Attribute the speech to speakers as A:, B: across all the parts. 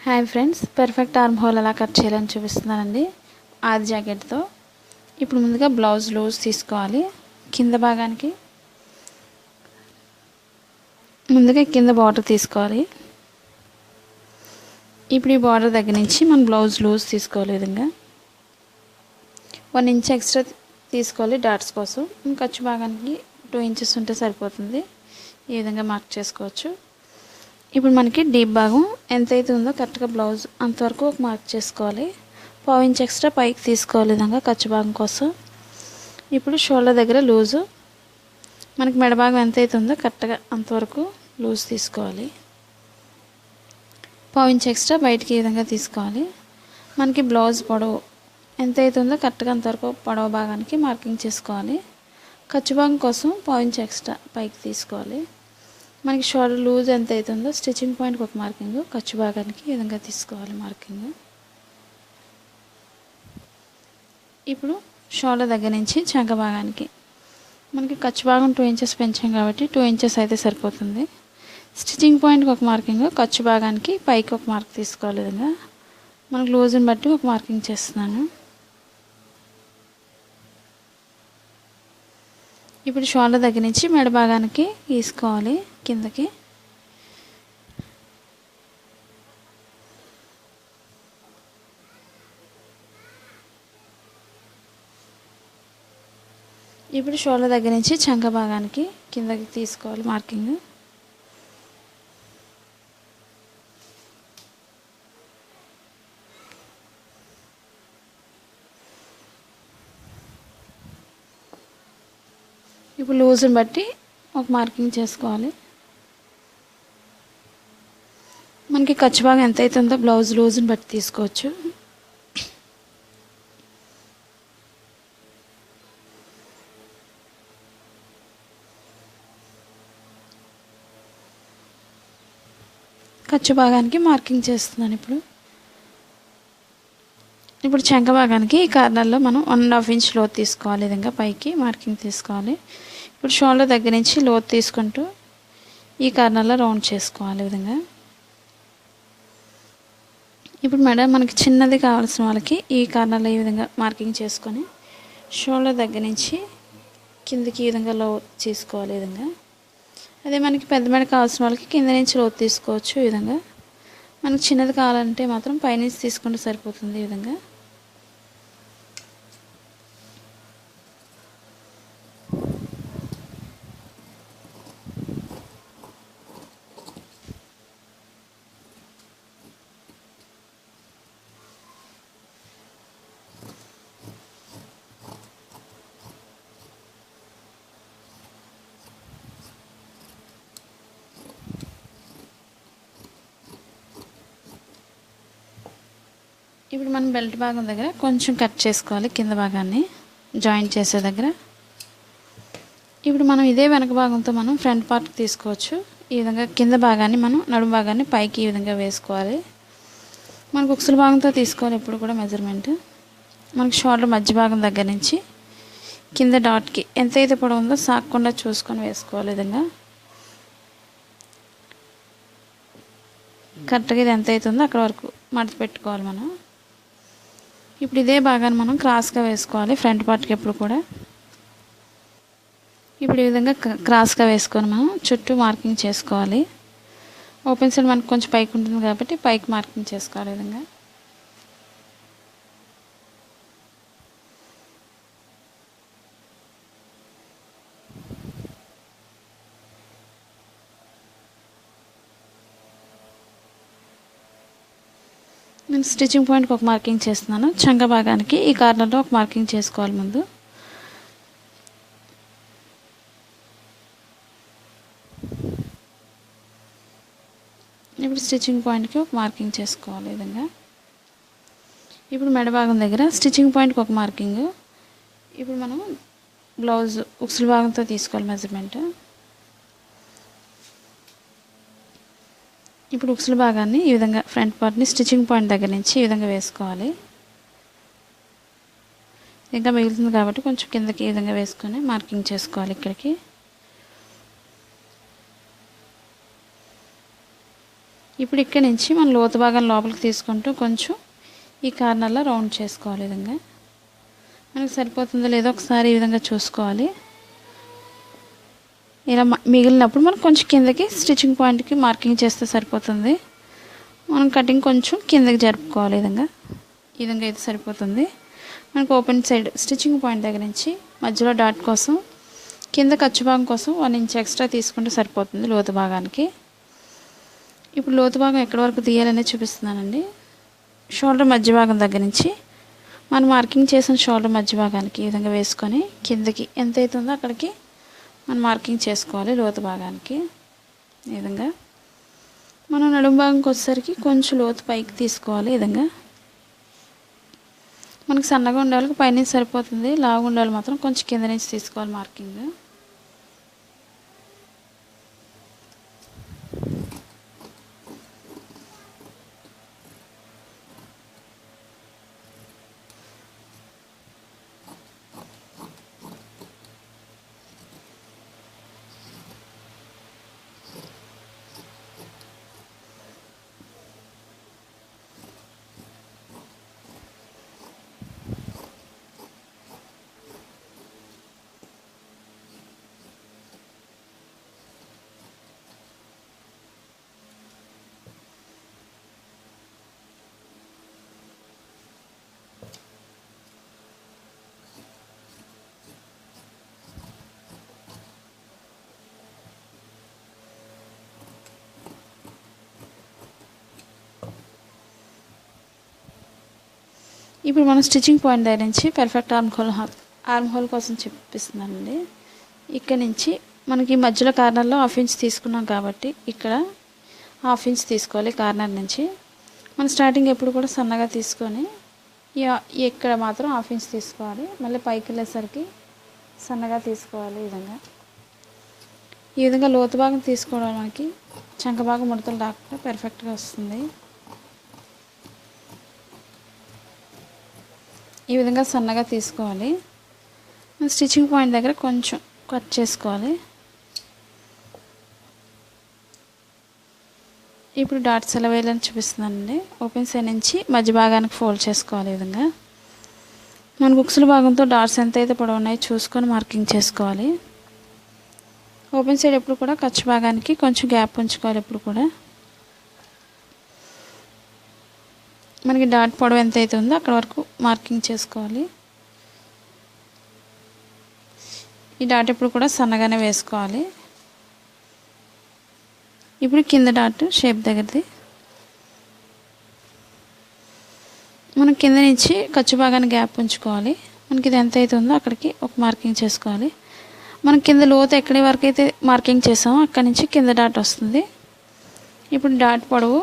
A: Hi friends, perfect arm whole ఎలా cut చేయాలని చూపిస్తున్నానండి ఆది జాకెట్తో. ఇప్పుడు ముందుగా బ్లౌజ్ లూజ్ తీసుకోవాలి. కింద భాగానికి ముందుగా కింద బార్డర్ తీసుకోవాలి. ఇప్పుడు ఈ బార్డర్ దగ్గర నుంచి మనం బ్లౌజ్ లూజ్ తీసుకోవాలి. విధంగా 1 ఇంచ్ ఎక్స్ట్రా తీసుకోవాలి డాట్స్ కోసం. ఖర్చు భాగానికి 2 ఇంచెస్ ఉంటే సరిపోతుంది. ఈ విధంగా మార్క్ చేసుకోవచ్చు. ఇప్పుడు మనకి డీప్ భాగం ఎంతైతే ఉందో కరెక్ట్గా బ్లౌజ్ అంతవరకు ఒక మార్క్ చేసుకోవాలి. 1/2 ఇంచ్ ఎక్స్ట్రా పైకి తీసుకోవాలి విధంగా ఖర్చు భాగం కోసం. ఇప్పుడు షోల్డర్ దగ్గర లూజు మనకి మెడ భాగం ఎంతైతే ఉందో కరెక్ట్గా అంతవరకు లూజ్ తీసుకోవాలి. 1/2 ఇంచ్ ఎక్స్ట్రా బయటికి ఈ విధంగా తీసుకోవాలి. మనకి బ్లౌజ్ పొడవు ఎంతైతే ఉందో కరెక్ట్గా అంతవరకు పొడవు భాగానికి మార్కింగ్ చేసుకోవాలి. ఖర్చు భాగం కోసం 1/2 ఇంచ్ ఎక్స్ట్రా పైకి తీసుకోవాలి. మనకి షోల్డర్ లూజ్ ఎంత అవుతుందో స్టిచ్చింగ్ పాయింట్కి ఒక మార్కింగ్, ఖర్చు భాగానికి ఈ విధంగా తీసుకోవాలి మార్కింగ్. ఇప్పుడు షోల్డర్ దగ్గర నుంచి చంక భాగానికి మనకి ఖర్చు భాగం 2 ఇంచెస్ పెంచాం కాబట్టి 2 ఇంచెస్ అయితే సరిపోతుంది. స్టిచ్చింగ్ పాయింట్కి ఒక మార్కింగ్, ఖర్చు భాగానికి పైకి ఒక మార్క్ తీసుకోవాలి. విధంగా మనకు లూజ్ని బట్టి ఒక మార్కింగ్ చేస్తున్నాను. ఇప్పుడు షోల్డర్ దగ్గర నుంచి మెడ భాగానికి తీసుకోవాలి కిందకి. ఇప్పుడు షోల్డర్ దగ్గర నుంచి చంక భాగానికి కిందకి తీసుకోవాలి మార్కింగ్. ఇప్పుడు లూజ్ని బట్టి ఒక మార్కింగ్ చేసుకోవాలి. మనకి ఖర్చు భాగం ఎంత అవుతుందో బ్లౌజ్ లూజ్ని బట్టి తీసుకోవచ్చు. ఖర్చు భాగానికి మార్కింగ్ చేస్తున్నాను. ఇప్పుడు చంక భాగానికి ఈ కార్నర్లో మనం 1.5 ఇంచ్ లోతు తీసుకోవాలి. విధంగా పైకి మార్కింగ్ తీసుకోవాలి. ఇప్పుడు షోల్డర్ దగ్గర నుంచి లోతు తీసుకుంటూ ఈ కార్నర్లో రౌండ్ చేసుకోవాలి విధంగా. ఇప్పుడు మేడం మనకి చిన్నది కావాల్సిన వాళ్ళకి ఈ కార్నర్లో ఈ విధంగా మార్కింగ్ చేసుకొని షోల్డర్ దగ్గర నుంచి కిందకి ఈ విధంగా లోతు తీసుకోవాలి విధంగా. అదే మనకి పెద్ద మెడ కావాల్సిన వాళ్ళకి కింద నుంచి లోతు తీసుకోవచ్చు. ఈ విధంగా మనకు చిన్నది కావాలంటే మాత్రం పైనుంచి తీసుకుంటే సరిపోతుంది. ఈ విధంగా ఇప్పుడు మనం బెల్ట్ భాగం దగ్గర కొంచెం కట్ చేసుకోవాలి కింద భాగాన్ని జాయింట్ చేసే దగ్గర. ఇప్పుడు మనం ఇదే వెనక భాగంతో మనం ఫ్రంట్ పార్ట్కి తీసుకోవచ్చు. ఈ విధంగా కింద భాగాన్ని మనం నడుము భాగాన్ని పైకి ఈ విధంగా వేసుకోవాలి. మనకు ఉక్సుల భాగంతో తీసుకోవాలి ఎప్పుడు కూడా మెజర్మెంట్. మనకి షోల్డర్ మధ్య భాగం దగ్గర నుంచి కింద డాట్కి ఎంతైతే పొడవు ఉందో సాగకుండా చూసుకొని వేసుకోవాలి. విధంగా కరెక్ట్గా ఇది ఎంత అవుతుందో అక్కడ వరకు మడత పెట్టుకోవాలి మనం. ఇప్పుడు ఇదే భాగాన్ని మనం క్రాస్గా వేసుకోవాలి ఫ్రంట్ పార్ట్కి ఎప్పుడు కూడా. ఇప్పుడు ఈ విధంగా క్రాస్గా వేసుకొని మనం చుట్టూ మార్కింగ్ చేసుకోవాలి. ఓపెన్ సైడ్ మనకు కొంచెం పైకి ఉంటుంది కాబట్టి పైకి మార్కింగ్ చేసుకోవాలి. విధంగా నేను స్టిచ్చింగ్ పాయింట్కి ఒక మార్కింగ్ చేస్తున్నాను. చంక భాగానికి ఈ కార్నర్లో ఒక మార్కింగ్ చేసుకోవాలి ముందు. ఇప్పుడు స్టిచ్చింగ్ పాయింట్కి ఒక మార్కింగ్ చేసుకోవాలి. విధంగా ఇప్పుడు మెడ భాగం దగ్గర స్టిచ్చింగ్ పాయింట్కి ఒక మార్కింగ్. ఇప్పుడు మనం బ్లౌజ్ ఉక్సుల భాగంతో తీసుకోవాలి మెజర్మెంట్. ఇప్పుడు ఉక్సుల భాగాన్ని ఈ విధంగా ఫ్రంట్ పార్ట్ని స్టిచ్చింగ్ పాయింట్ దగ్గర నుంచి ఈ విధంగా వేసుకోవాలి. ఇంకా మిగులుతుంది కాబట్టి కొంచెం కిందకి ఈ విధంగా వేసుకొని మార్కింగ్ చేసుకోవాలి ఇక్కడికి. ఇప్పుడు ఇక్కడ నుంచి మనం లోతు భాగం లోపలికి తీసుకుంటూ కొంచెం ఈ కార్నర్లో రౌండ్ చేసుకోవాలి. ఈ విధంగా మనకు సరిపోతుందో లేదో ఒకసారి ఈ విధంగా చూసుకోవాలి. ఇలా మిగిలినప్పుడు మనం కొంచెం కిందకి స్టిచ్చింగ్ పాయింట్కి మార్కింగ్ చేస్తే సరిపోతుంది. మనం కటింగ్ కొంచెం కిందకి జరుపుకోవాలి. ఈ విధంగా అయితే సరిపోతుంది. మనకు ఓపెన్ సైడ్ స్టిచ్చింగ్ పాయింట్ దగ్గర నుంచి మధ్యలో డాట్ కోసం కింద ఖర్చు భాగం కోసం 1 ఇంచ్ ఎక్స్ట్రా తీసుకుంటే సరిపోతుంది లోతు భాగానికి. ఇప్పుడు లోతు భాగం ఎక్కడి వరకు తీయాలనేది చూపిస్తున్నానండి. షోల్డర్ మధ్య భాగం దగ్గర నుంచి మనం మార్కింగ్ చేసిన షోల్డర్ మధ్య భాగానికి ఈ విధంగా వేసుకొని కిందకి ఎంత అవుతుందో అక్కడికి మనం మార్కింగ్ చేసుకోవాలి లోతు భాగానికి. ఈ విధంగా మనం నడుము భాగంకి వచ్చేసరికి కొంచెం లోతు పైకి తీసుకోవాలి. ఈ విధంగా మనకు సన్నగా ఉండే వాళ్ళకి పైనుంచి సరిపోతుంది, లావుగా ఉండే వాళ్ళు మాత్రం కొంచెం కింద నుంచి తీసుకోవాలి మార్కింగ్. ఇప్పుడు మనం స్టిచ్చింగ్ పాయింట్ దగ్గర నుంచి పర్ఫెక్ట్ ఆర్మ్ హోల్ కోసం చూపిస్తున్నానండి. ఇక్కడ నుంచి మనకి మధ్యలో కార్నర్లో 1/2 ఇంచ్ తీసుకున్నాం కాబట్టి ఇక్కడ 1/2 ఇంచ్ తీసుకోవాలి. కార్నర్ నుంచి మనం స్టార్టింగ్ ఎప్పుడు కూడా సన్నగా తీసుకొని ఇక్కడ మాత్రం 1/2 ఇంచ్ తీసుకోవాలి. మళ్ళీ పైకి వెళ్ళేసరికి సన్నగా తీసుకోవాలి. ఈ విధంగా లోతు భాగం తీసుకోవడం మనకి చంక భాగం ముడతలు రాకుండా పర్ఫెక్ట్గా వస్తుంది. ఈ విధంగా సన్నగా తీసుకోవాలి. స్టిచ్చింగ్ పాయింట్ దగ్గర కొంచెం కట్ చేసుకోవాలి. ఇప్పుడు డాట్స్ ఎలా వేయాలని చూపిస్తున్నానండి. ఓపెన్ సైడ్ నుంచి మధ్య భాగానికి ఫోల్డ్ చేసుకోవాలి. ఈ విధంగా మన బుక్స్ల భాగంతో డాట్స్ ఎంత అయితే పొడవు ఉన్నాయో చూసుకొని మార్కింగ్ చేసుకోవాలి. ఓపెన్ సైడ్ ఎప్పుడు కూడా ఖర్చు భాగానికి కొంచెం గ్యాప్ ఉంచుకోవాలి. ఎప్పుడు కూడా మనకి డాట్ పొడవు ఎంత అయితే ఉందో అక్కడ వరకు మార్కింగ్ చేసుకోవాలి. ఈ డాట్ ఎప్పుడు కూడా సన్నగానే వేసుకోవాలి. ఇప్పుడు కింద డాట్ షేప్ దగ్గరది మనం కింద నుంచి ఖర్చు భాగాన్ని గ్యాప్ ఉంచుకోవాలి. మనకి ఇది ఎంత అయితే ఉందో అక్కడికి ఒక మార్కింగ్ చేసుకోవాలి. మనం కింద లోతు ఎక్కడి వరకు అయితే మార్కింగ్ చేసామో అక్కడి నుంచి కింద డాట్ వస్తుంది. ఇప్పుడు డాట్ పొడవు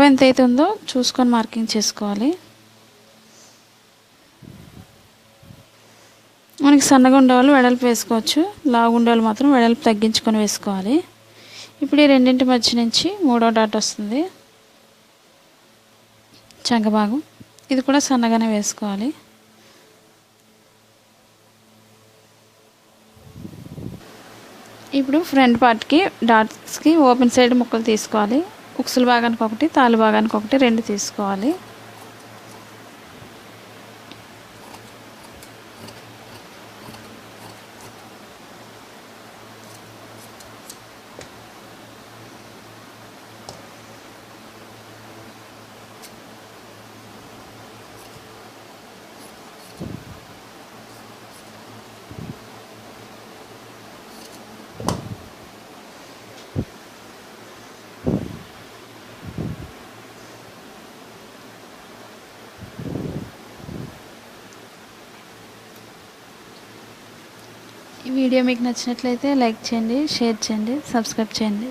A: ఎంత అయితే ఉందో చూసుకొని మార్కింగ్ చేసుకోవాలి. మనకి సన్నగా ఉండేవాళ్ళు వెడల్పు వేసుకోవచ్చు, లావు ఉండేవాళ్ళు మాత్రం వెడల్పు తగ్గించుకొని వేసుకోవాలి. ఇప్పుడు ఈ రెండింటి మధ్య నుంచి 3వ డాట్ వస్తుంది చంక భాగం. ఇది కూడా సన్నగానే వేసుకోవాలి. ఇప్పుడు ఫ్రంట్ పార్ట్కి డాట్స్కి ఓపెన్ సైడ్ ముక్కలు తీసుకోవాలి. ఉక్సుల భాగానికి ఒకటి, తాళ్ళు భాగానికి ఒకటి 2 తీసుకోవాలి. ఈ వీడియో మీకు నచ్చినట్లయితే లైక్ చేయండి, షేర్ చేయండి, సబ్స్క్రైబ్ చేయండి.